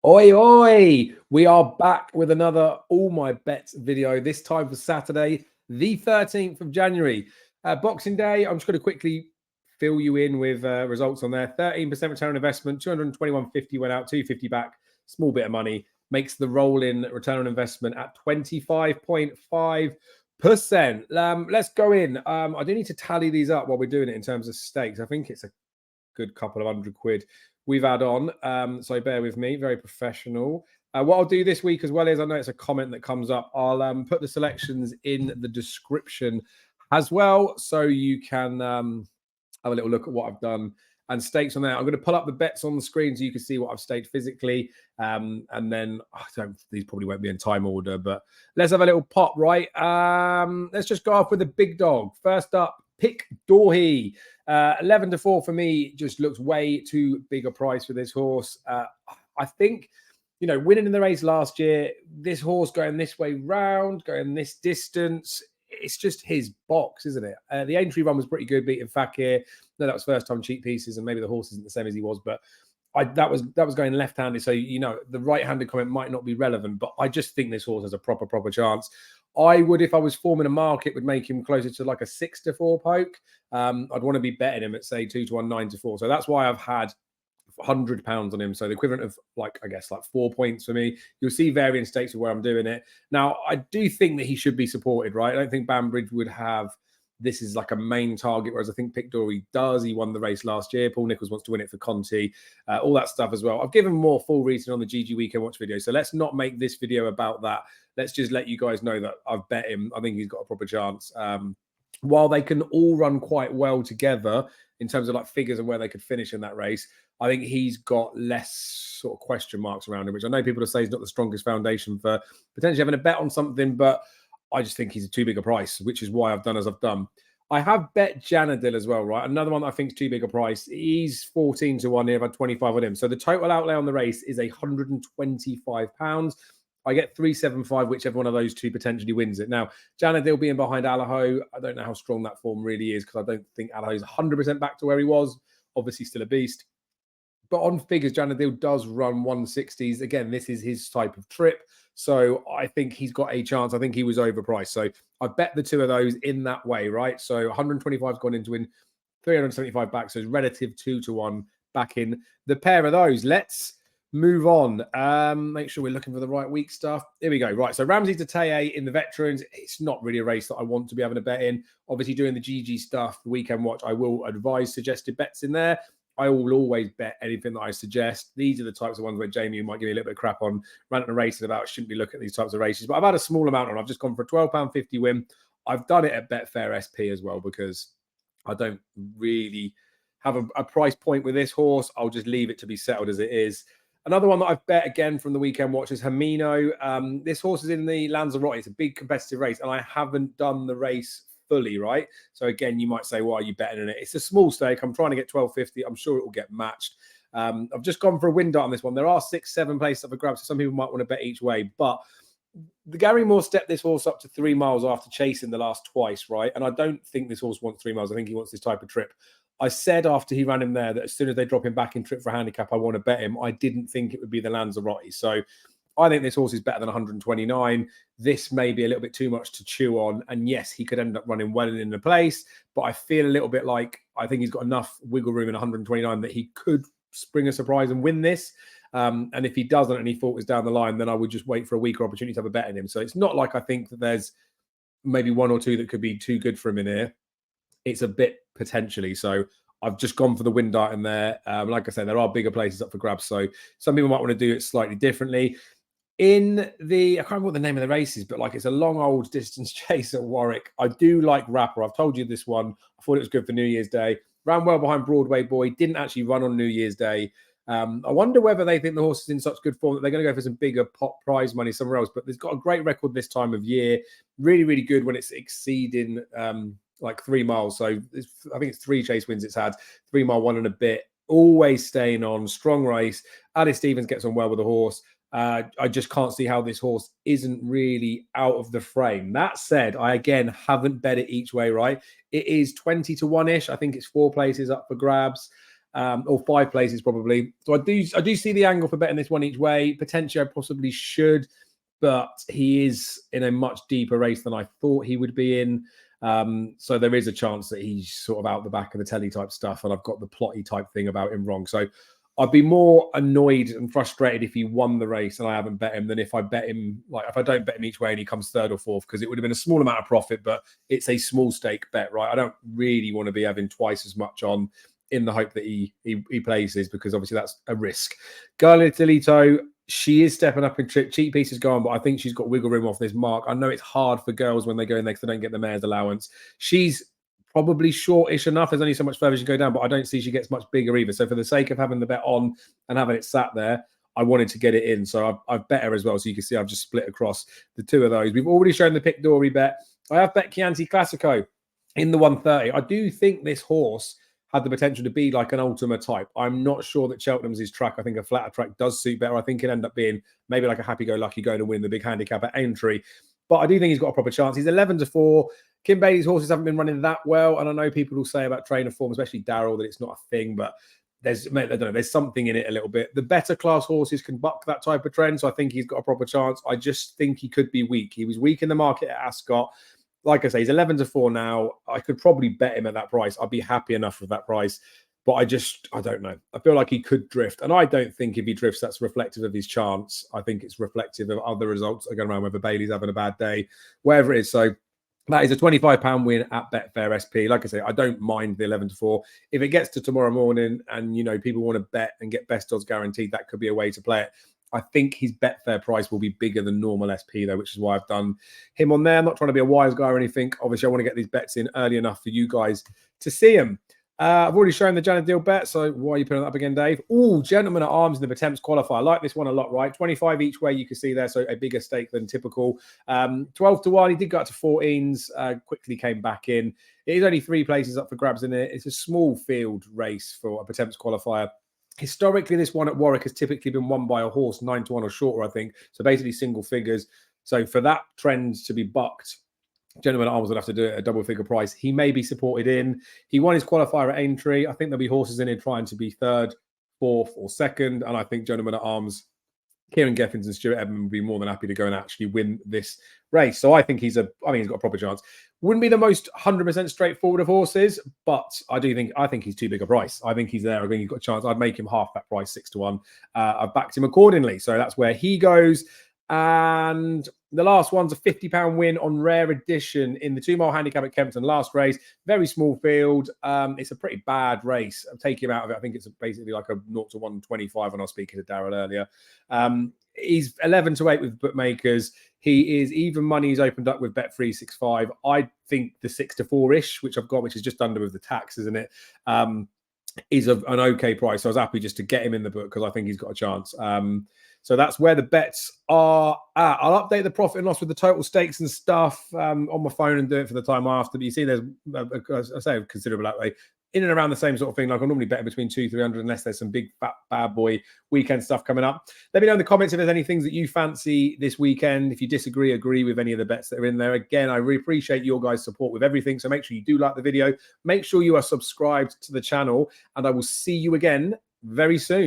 Oi, oi! We are back with another All My Bets video, this time for Saturday, the 13th of January. Boxing Day, I'm just going to quickly fill you in with results on there. 13% return on investment, 221.50 went out, 250 back, small bit of money. Makes the roll-in return on investment at 25.5%. Let's go in. I do need to tally these up while we're doing it in terms of stakes. I think it's a good couple of £100 we've had on. So bear with me, very professional. What I'll do this week as well is, I know it's a comment that comes up, I'll put the selections in the description as well, so you can have a little look at what I've done and stakes on there. I'm going to pull up the bets on the screen so you can see what I've staked physically. And then these probably won't be in time order, but let's have a little pop, right? Let's just go off with the big dog. First up, Pic D'Orhy. 11-4 for me just looks way too big a price for this horse. I think, you know, winning in the race last year, this horse going this way round, going this distance, it's just his box, isn't it? The entry run was pretty good, beating Fakir. No, that was first time cheap pieces, and maybe the horse isn't the same as he was, but that was going left-handed, so you know the right-handed comment might not be relevant, but I just think this horse has a proper chance. I would, if I was forming a market, would make him closer to like a 6-4 poke. I'd want to be betting him at say 2-1, 9-4. So that's why I've had £100 on him, so the equivalent of like, I guess, like 4 points for me. You'll see varying stakes of where I'm doing it. Now, I do think that he should be supported, right? I don't think Banbridge would have this is like a main target, whereas I think Pic D'Orhy does. He won the race last year. Paul Nicholls wants to win it for Conti, all that stuff as well. I've given more full reason on the GG Weekend Watch video, so let's not make this video about that. Let's just let you guys know that I've bet him. I think he's got a proper chance. While they can all run quite well together in terms of like figures and where they could finish in that race, I think he's got less sort of question marks around him, which I know people will say is not the strongest foundation for potentially having a bet on something, but I just think he's too big a price, which is why I've done as I've done. I have bet Janidil as well, right? Another one that I think is too big a price. He's 14-1 here. I've had 25 on him. So the total outlay on the race is £125. I get 375, whichever one of those two potentially wins it. Now, Janidil being behind Liteaux, I don't know how strong that form really is, because I don't think Liteaux is 100% back to where he was. Obviously still a beast. But on figures, Janidil does run 160s. Again, this is his type of trip. So I think he's got a chance. I think he was overpriced. So I bet the two of those in that way, right? So 125's gone into win, 375 back. So it's relative 2-1 back in the pair of those. Let's move on. Make sure we're looking for the right week stuff. Here we go. Right. So Ramses to Teilee in the veterans. It's not really a race that I want to be having a bet in. Obviously doing the GG stuff, the weekend watch, I will advise suggested bets in there. I will always bet anything that I suggest. These are the types of ones where Jamie might give me a little bit of crap on ranting and racing about. Shouldn't be looking at these types of races. But I've had a small amount on. I've just gone for a £12.50 win. I've done it at Betfair SP as well, because I don't really have a price point with this horse. I'll just leave it to be settled as it is. Another one that I've bet again from the weekend watch is Hermino. This horse is in the Lanzarote. It's a big competitive race, and I haven't done the race fully, right? So again, you might say, why are you betting on it? It's a small stake. I'm trying to get 12.50. I'm sure it will get matched. I've just gone for a win dart on this one. There are 6-7 places up for grabs, so some people might want to bet each way. But the Gary Moore stepped this horse up to 3 miles after chasing the last twice, right? And I don't think this horse wants 3 miles. I think he wants this type of trip. I said after he ran him there that as soon as they drop him back in trip for a handicap, I want to bet him. I didn't think it would be the Lanzarote. So I think this horse is better than 129. This may be a little bit too much to chew on. And yes, he could end up running well in the place, but I feel a little bit like I think he's got enough wiggle room in 129 that he could spring a surprise and win this. And if he doesn't and he falters down the line, then I would just wait for a weaker opportunity to have a bet in him. So it's not like I think that there's maybe one or two that could be too good for him in here. It's a bit potentially. So I've just gone for the win dart in there. Like I said, there are bigger places up for grabs. So some people might want to do it slightly differently. In the, I can't remember what the name of the race is, but like it's a long old distance chase at Warwick. I do like Rapper. I've told you this one. I thought it was good for New Year's Day. Ran well behind Broadway Boy. Didn't actually run on New Year's Day. I wonder whether they think the horse is in such good form that they're going to go for some bigger pot prize money somewhere else. But it's got a great record this time of year. Really, really good when it's exceeding like 3 miles. So I think it's 3 chase wins it's had. 3 mile, 1 and a bit. Always staying on. Strong race. Alice Stevens gets on well with the horse. I just can't see how this horse isn't really out of the frame. That said, I again haven't bet it each way, right? It is 20-1-ish. I think it's 4 places up for grabs. or 5 places probably. So I do see the angle for betting this one each way. Potentially, I possibly should, but he is in a much deeper race than I thought he would be in. So there is a chance that he's sort of out the back of the Teilee type stuff, and I've got the plotty type thing about him wrong. So I'd be more annoyed and frustrated if he won the race and I haven't bet him than if I bet him, like if I don't bet him each way and he comes 3rd or 4th, because it would have been a small amount of profit, but it's a small stake bet, right? I don't really want to be having twice as much on in the hope that he places, because obviously that's a risk. Galia to Liteaux, she is stepping up in trip. Cheap piece is gone, but I think she's got wiggle room off this mark. I know it's hard for girls when they go in there because they don't get the mayor's allowance. She's probably shortish enough. There's only so much further she can go down, but I don't see she gets much bigger either. So for the sake of having the bet on and having it sat there, I wanted to get it in. So I've bet her as well. So you can see I've just split across the 2 of those. We've already shown the Pic D'Orhy bet. I have bet Chianti Classico in the 130. I do think this horse had the potential to be like an Ultima type. I'm not sure that Cheltenham's his track. I think a flatter track does suit better. I think it'd end up being maybe like a happy-go-lucky going to win the big handicap at Aintree. But I do think he's got a proper chance. He's 11-4. Kim Bailey's horses haven't been running that well. And I know people will say about trainer form, especially Darryl, that it's not a thing. But there's, I don't know, there's something in it a little bit. The better class horses can buck that type of trend. So I think he's got a proper chance. I just think he could be weak. He was weak in the market at Ascot. Like I say, he's 11-4 now. I could probably bet him at that price. I'd be happy enough with that price. But I don't know. I feel like he could drift. And I don't think if he drifts, that's reflective of his chance. I think it's reflective of other results that are going around, whether Bailey's having a bad day, wherever it is. So that is a £25 win at Betfair SP. Like I say, I don't mind the 11-4. If it gets to tomorrow morning and, you know, people want to bet and get best odds guaranteed, that could be a way to play it. I think his Betfair price will be bigger than normal SP, though, which is why I've done him on there. I'm not trying to be a wise guy or anything. Obviously, I want to get these bets in early enough for you guys to see them. I've already shown the Janidil bet, so why are you putting it up again, Dave? Oh, Gentlemen at Arms in the Attempts qualifier. I like this one a lot, right? 25 each way, you can see there, so a bigger stake than typical. 12-1, he did go up to 14s, quickly came back in. It is only 3 places up for grabs in it. It's a small field race for a Attempts qualifier. Historically, this one at Warwick has typically been won by a horse 9-1 or shorter, I think. So basically single figures. So for that trend to be bucked, Gentlemen at Arms would have to do it at a double figure price. He may be supported in. He won his qualifier at Aintree. I think there'll be horses in here trying to be 3rd, 4th, or 2nd. And I think Gentlemen at Arms, Kieran Geffins and Stuart Edmund would be more than happy to go and actually win this race. So I think he's got a proper chance. Wouldn't be the most 100% straightforward of horses, but I think he's too big a price. I think he's there. I think he's got a chance. I'd make him half that price, 6-1. I've backed him accordingly. So that's where he goes. And the last one's a £50 win on Rare Edition in the 2-mile handicap at Kempton. Last race, very small field. It's a pretty bad race. I'll take him out of it. I think it's basically like a 0-125 when I was speaking to Darryl earlier. He's 11-8 with bookmakers. He is even money. He's opened up with Bet365. I think the 6-4-ish, which I've got, which is just under with the tax, isn't it? Is an okay price. So I was happy just to get him in the book because I think he's got a chance. So that's where the bets are at. I'll update the profit and loss with the total stakes and stuff on my phone and do it for the time after. But you see, there's, I say, a considerable outlay in and around the same sort of thing. Like I normally bet between 200-300 unless there's some big fat bad boy weekend stuff coming up. Let me know in the comments if there's any things that you fancy this weekend. If you disagree, agree with any of the bets that are in there. Again, I really appreciate your guys' support with everything. So make sure you do like the video. Make sure you are subscribed to the channel, and I will see you again very soon.